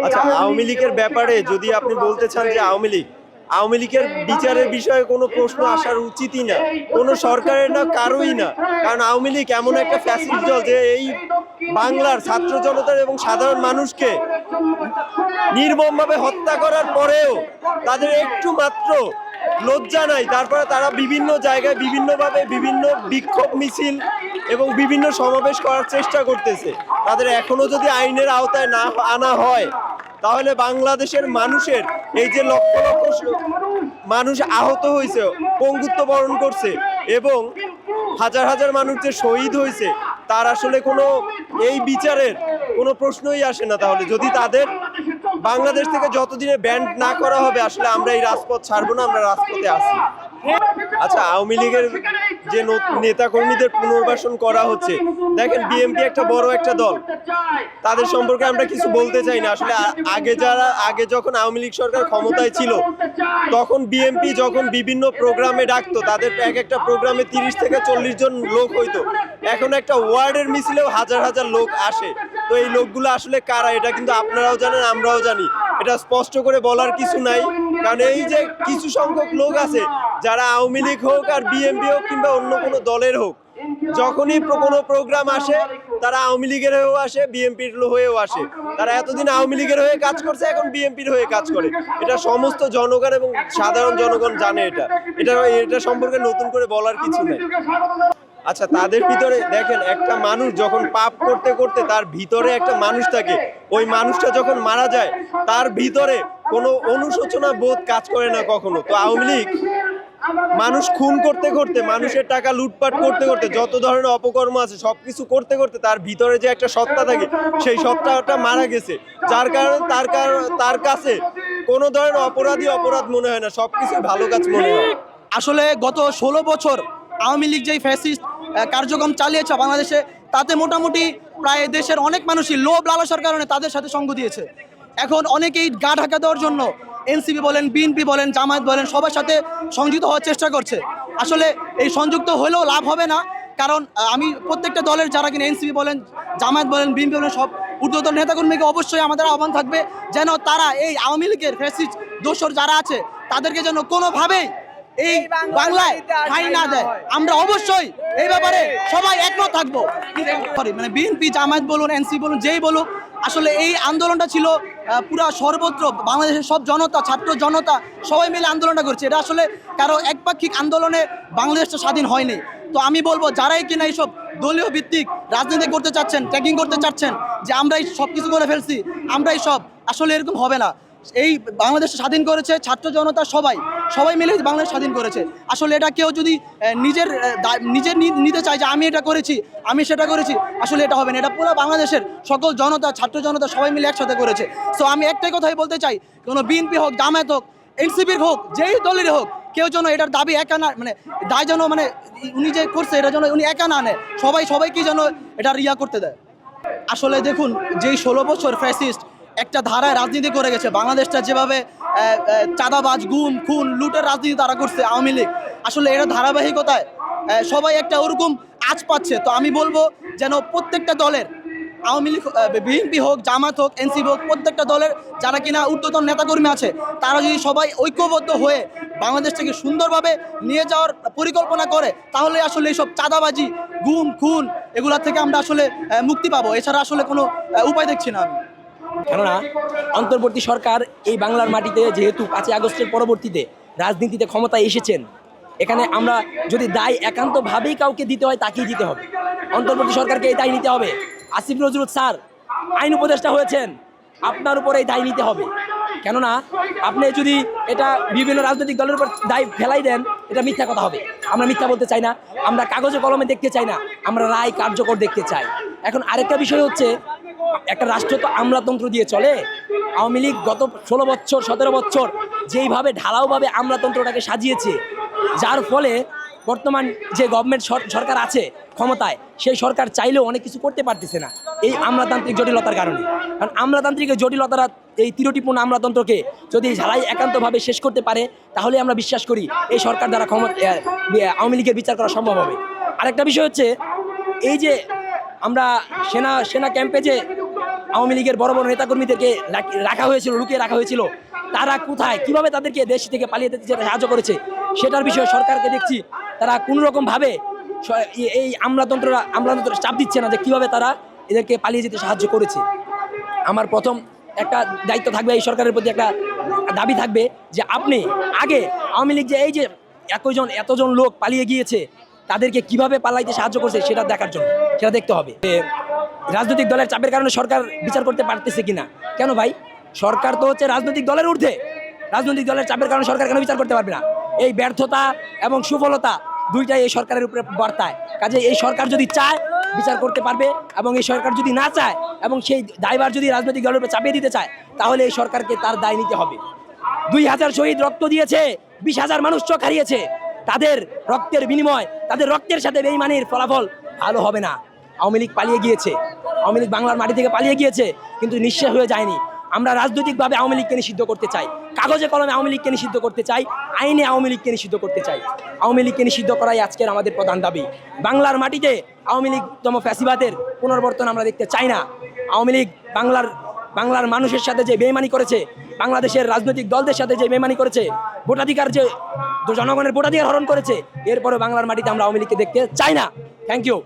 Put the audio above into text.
আচ্ছা, আওয়ামী লীগের ব্যাপারে যদি আপনি বলতে চান যে আওয়ামী লীগের বিচারের বিষয়ে কোনো প্রশ্ন আসার উচিতই না, কোনো সরকারের না, কারোই না। কারণ আওয়ামী লীগ এমন একটা ফ্যাসিস্ট দল যে এই বাংলার ছাত্র জনতার এবং সাধারণ মানুষকে নির্মমভাবে হত্যা করার পরেও তাদের একটু মাত্র লজ্জা নাই। তারপরে তারা বিভিন্ন জায়গায় বিভিন্নভাবে বিভিন্ন বিক্ষোভ মিছিল এবং বিভিন্ন সমাবেশ করার চেষ্টা করতেছে। তাদের এখনো যদি আইনের আওতায় না আনা হয়, তাহলে বাংলাদেশের মানুষের এই যে লক্ষ লক্ষ মানুষ আহত হয়েছে, পঙ্গুত্ব বরণ করছে এবং হাজার হাজার মানুষ যে শহীদ হয়েছে, তার আসলে কোনো এই বিচারের কোনো প্রশ্নই আসে না। তাহলে যদি তাদের বাংলাদেশ থেকে যতদিনে ব্যান্ড না করা হবে, আসলে আমরা এই রাজপথ ছাড়বো না, আমরা রাজপথে আসি। আচ্ছা, আওয়ামী লীগের যে নেতাকর্মীদের পুনর্বাসন করা হচ্ছে, দেখেন বিএনপি একটা বড় একটা দল, তাদের সম্পর্কে আমরা কিছু বলতে চাই না। আসলে আগে যখন আওয়ামী লীগ সরকার ক্ষমতায় ছিল, তখন বিএনপি যখন বিভিন্ন প্রোগ্রামে ডাকতো, তাদের এক একটা প্রোগ্রামে 30 থেকে 40 জন লোক হইতো। এখন একটা ওয়ার্ডের মিছিলেও হাজার হাজার লোক আসে। তো এই লোকগুলো আসলে কারা, এটা কিন্তু আপনারাও জানেন, আমরাও জানি। এটা স্পষ্ট করে বলার কিছু নাই, কারণ এই যে কিছু সংখ্যক লোক আছে যারা আওয়ামী লীগ হোক আর বিএনপি হোক কিংবা অন্য কোনো দলের হোক, যখনই কোনো প্রোগ্রাম আসে তারা আওয়ামী লীগের হয়েও আসে, বিএনপির হয়েও আসে। তারা এতদিন আওয়ামী লীগের হয়ে কাজ করছে, এখন বিএনপির হয়ে কাজ করে। এটা সমস্ত জনগণ এবং সাধারণ জনগণ জানে। এটা সম্পর্কে নতুন করে বলার কিছু নেই। আচ্ছা, তাদের ভিতরে দেখেন, একটা মানুষ যখন পাপ করতে করতে তার ভিতরে একটা মানুষ থাকে, ওই মানুষটা যখন মারা যায়, তার ভিতরে কোনো অনুশোচনা বোধ কাজ করে না কখনো। তো আওয়ামী লীগ মানুষ খুন করতে করতে, মানুষের টাকা লুটপাট করতে করতে, যত ধরনের অপকর্ম আছে সবকিছু করতে করতে তার ভিতরে যে একটা সত্তা থাকে, সেই সত্তাটা মারা গেছে। যার কারণে তার কাছে কোনো ধরনের অপরাধ মনে হয় না, সবকিছু ভালো কাজ মনে হয়। আসলে গত 16 বছর আওয়ামী লীগ যেই ফ্যাসিস্ট কার্যক্রম চালিয়েছে বাংলাদেশে, তাতে মোটামুটি প্রায় দেশের অনেক মানুষই লোভ লালসার কারণে তাদের সাথে সঙ্গ দিয়েছে। এখন অনেকেই গা ঢাকা দেওয়ার জন্য এনসিপি বলেন, বিএনপি বলেন, জামায়াত বলেন, সবার সাথে সংযুক্ত হওয়ার চেষ্টা করছে। আসলে এই সংযুক্ত হলেও লাভ হবে না, কারণ আমি প্রত্যেকটা দলের যারা কিনা এনসিপি বলেন, জামায়াত বলেন, বিএনপি বলেন, সব ঊর্ধ্বতন নেতাকর্মীকে অবশ্যই আমাদের আহ্বান থাকবে যেন তারা এই আওয়ামী লীগের ফ্যাসিস্ট দোসর যারা আছে তাদেরকে যেন কোনোভাবেই এই বাংলায় ঠাঁই না দেয়। আমরা অবশ্যই এই ব্যাপারে সবাই একমত থাকবো। মানে বিএনপি, জামায়াত বলুন, এনসি বলুন, যেই বলুক, আসলে এই আন্দোলনটা ছিল পুরা সর্বত্র বাংলাদেশের সব জনতা, ছাত্র জনতা সবাই মিলে আন্দোলনটা করছে। এটা আসলে কারো একপাক্ষিক আন্দোলনে বাংলাদেশটা স্বাধীন হয়নি। তো আমি বলবো, যারাই কিনা এইসব দলীয় ভিত্তিক রাজনীতি করতে চাচ্ছেন, ট্যাগিং করতে চাচ্ছেন যে আমরাই সব কিছু করে ফেলছি, আমরাই সব, আসলে এরকম হবে না। এই বাংলাদেশ স্বাধীন করেছে ছাত্র জনতা, সবাই মিলে বাংলাদেশ স্বাধীন করেছে। আসলে এটা কেউ যদি নিজের নিতে চায় যে আমি এটা করেছি, আমি সেটা করেছি, আসলে এটা হবে না। এটা পুরো বাংলাদেশের সকল জনতা, ছাত্র জনতা সবাই মিলে একসাথে করেছে। সো আমি একটাই কথাই বলতে চাই, কোনো বিএনপি হোক, জামায়াত হোক, এনসিপির হোক, যেই দলের হোক, কেউ যেন এটার দাবি একা না, মানে দায় যেন, মানে উনি যে করছে এটা যেন উনি একা না নেয়, সবাইকে যেন এটা রিয়া করতে দেয়। আসলে দেখুন, যেই 16 বছর ফ্যাসিস্ট একটা ধারায় রাজনীতি করে গেছে, বাংলাদেশটা যেভাবে চাঁদাবাজ, গুম, খুন, লুটের রাজনীতি তারা করছে আওয়ামী লীগ, আসলে এটা ধারাবাহিকতায় সবাই একটা ওরকম আঁচ পাচ্ছে। তো আমি বলবো যেন প্রত্যেকটা দলের, আওয়ামী লীগ, বিএনপি হোক, জামাত হোক, এনসিপি হোক, প্রত্যেকটা দলের যারা কিনা ঊর্ধ্বতন নেতাকর্মী আছে, তারা যদি সবাই ঐক্যবদ্ধ হয়ে বাংলাদেশটাকে সুন্দরভাবে নিয়ে যাওয়ার পরিকল্পনা করে, তাহলে আসলে এইসব চাঁদাবাজি, গুম, খুন এগুলা থেকে আমরা আসলে মুক্তি পাবো। এছাড়া আসলে কোনো উপায় দেখছি না আমি। কেননা অন্তর্বর্তী সরকার এই বাংলার মাটিতে যেহেতু 5ই আগস্টের পরবর্তীতে রাজনীতিতে ক্ষমতায় এসেছেন, এখানে আমরা যদি দায় একান্তভাবেই কাউকে দিতে হয়, তাকেই দিতে হবে। অন্তর্বর্তী সরকারকে এই দায় নিতে হবে। আসিফ নজরুল স্যার আইন উপদেষ্টা হয়েছেন, আপনার উপর এই দায় নিতে হবে। কেননা আপনি যদি এটা বিভিন্ন রাজনৈতিক দলের উপর দায় ফেলাই দেন, এটা মিথ্যা কথা হবে। আমরা মিথ্যা বলতে চাই না, আমরা কাগজে কলমে দেখতে চাই না, আমরা রায় কার্যকর দেখতে চাই। এখন আরেকটা বিষয় হচ্ছে, একটা রাষ্ট্র তো আমলাতন্ত্র দিয়ে চলে। আওয়ামী লীগ গত 16 বছর 17 বছর যেইভাবে ঢালাওভাবে আমলাতন্ত্রটাকে সাজিয়েছে, যার ফলে বর্তমান যে গভর্নমেন্ট সরকার আছে ক্ষমতায়, সেই সরকার চাইলেও অনেক কিছু করতে পারতেছে না এই আমলাতান্ত্রিক জটিলতার কারণে। কারণ আমলাতান্ত্রিক জটিলতারা, এই ত্রুটিপূর্ণ আমলাতন্ত্রকে যদি ঝালাই একান্তভাবে শেষ করতে পারে, তাহলে আমরা বিশ্বাস করি এই সরকার দ্বারা আওয়ামী লীগের বিচার করা সম্ভব হবে। আরেকটা বিষয় হচ্ছে, এই যে আমরা সেনা ক্যাম্পে যে আওয়ামী লীগের বড় বড় নেতাকর্মীদেরকে রাখা হয়েছিল, লুকিয়ে রাখা হয়েছিল, তারা কোথায়, কিভাবে তাদেরকে দেশ থেকে পালিয়ে যেতে সাহায্য করেছে সেটার বিষয়ে সরকারকে দেখছি তারা কোনো রকমভাবে এই আমলাতন্ত্র চাপ দিচ্ছে না যে কীভাবে তারা এদেরকে পালিয়ে যেতে সাহায্য করেছে। আমার প্রথম একটা দায়িত্ব থাকবে, এই সরকারের প্রতি একটা দাবি থাকবে যে আপনি আগে আওয়ামী লীগ যে এই যে এতজন লোক পালিয়ে গিয়েছে তাদেরকে কিভাবে পালাইতে সাহায্য করছে সেটা দেখার জন্য, সেটা দেখতে হবে। রাজনৈতিক দলের চাপের কারণে সরকার বিচার করতে পারতেছে কিনা, কেন ভাই, সরকার তো হচ্ছে রাজনৈতিক দলের ঊর্ধ্বে, রাজনৈতিক দলের চাপের কারণে সরকার কেন বিচার করতে পারবে না? এই ব্যর্থতা এবং সফলতা দুইটাই এই সরকারের উপরে বর্তায়। কাজে এই সরকার যদি চায় বিচার করতে পারবে, এবং এই সরকার যদি না চায় এবং সেই দায়ভার যদি রাজনৈতিক দলের উপরে চাপিয়ে দিতে চায় তাহলে এই সরকারকে তার দায় নিতে হবে। 2000 শহীদ রক্ত দিয়েছে, 20,000 মানুষ চোখ হারিয়েছে, তাদের রক্তের বিনিময়, তাদের রক্তের সাথে বেঈমানির ফলাফল ভালো হবে না। আওয়ামী লীগ পালিয়ে গিয়েছে, আওয়ামী লীগ বাংলার মাটি থেকে পালিয়ে গিয়েছে, কিন্তু নিঃশেষ হয়ে যায়নি। আমরা রাজনৈতিকভাবে আওয়ামী লীগকে নিষিদ্ধ করতে চাই, কাগজে কলমে আওয়ামী লীগকে নিষিদ্ধ করতে চাই, আইনে আওয়ামী লীগকে নিষিদ্ধ করতে চাই। আওয়ামী লীগকে নিষিদ্ধ করাই আজকের আমাদের প্রধান দাবি। বাংলার মাটিতে আওয়ামী লীগতম ফ্যাসিবাদের পুনর্বর্তন আমরা দেখতে চাই না। আওয়ামী লীগ বাংলার মানুষের সাথে যে বেইমানি করেছে, বাংলাদেশের রাজনৈতিক দলদের সাথে যে বেইমানি করেছে, ভোটাধিকার যে জনগণের ভোটাধিকার হরণ করেছে, এরপরে বাংলার মাটিতে আমরা আওয়ামী লীগকে দেখতে চাই না। Thank you.